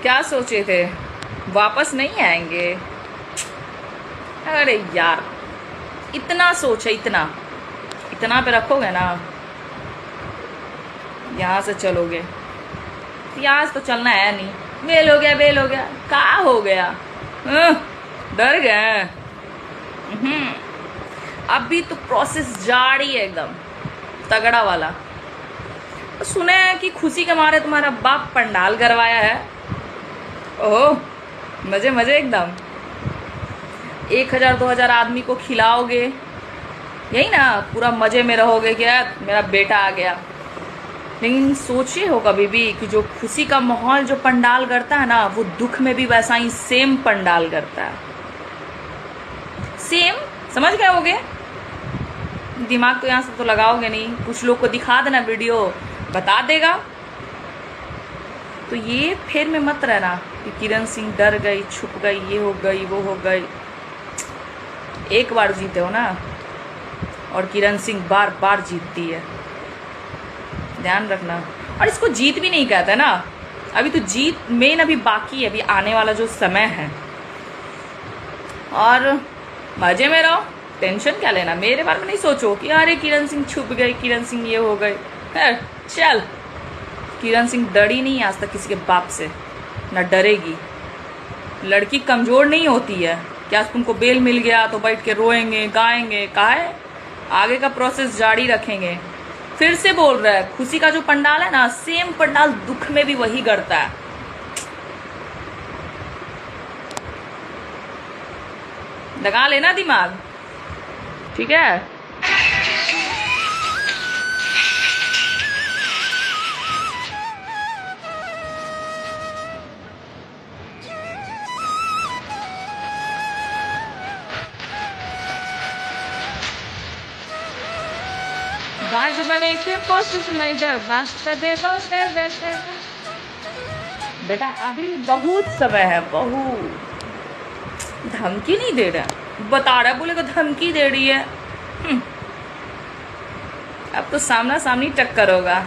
क्या सोचे थे वापस नहीं आएंगे? अरे यार, इतना सोचे, इतना इतना पे रखोगे ना, यहाँ से चलोगे। यहाँ से तो चलना है नहीं। बेल हो गया, बेल हो गया, कहाँ हो गया? हं, डर गए? अभी तो प्रोसेस जारी है एकदम तगड़ा वाला। सुने हैं कि खुशी के मारे तुम्हारा बाप पंडाल करवाया है। ओहो, मजे मजे एकदम। 1,000-2,000 आदमी को खिलाओगे, यही ना? पूरा मजे में रहोगे कि यार मेरा बेटा आ गया। लेकिन सोचिए हो कभी भी कि जो खुशी का माहौल जो पंडाल करता है ना, वो दुख में भी वैसा ही सेम पंडाल करता है। सेम, समझ गए होगे? दिमाग तो यहाँ से तो लगाओगे नहीं। कुछ लोग को दिखा देना वीडियो, बता देगा। तो ये फिर में मत रहना कि किरण सिंह डर गई, छुप गई, ये हो गई, वो हो गई। एक बार जीते हो ना, और किरण सिंह बार बार जीतती है, ध्यान रखना। और इसको जीत भी नहीं कहते ना, अभी तो जीत मेन अभी बाकी है, अभी आने वाला जो समय है। और मजे में रहो, टेंशन क्या लेना। मेरे बारे में नहीं सोचो कि अरे किरण सिंह छुप गई, किरण सिंह ये हो गई। चल, किरण सिंह डरी नहीं आज तक किसी के बाप से, ना डरेगी। लड़की कमजोर नहीं होती है कि आज तुमको बेल मिल गया तो बैठ के रोएंगे गाएंगे। काहे? आगे का प्रोसेस जारी रखेंगे। फिर से बोल रहा है, खुशी का जो पंडाल है ना, सेम पंडाल दुख में भी वही करता है। लगा लेना दिमाग, ठीक है? बेटा अभी बहुत समय है, बहुत। धमकी नहीं दे रहा, बता रहा है, बोलेगा धमकी दे रही है। अब तो सामना सामनी टक्कर होगा।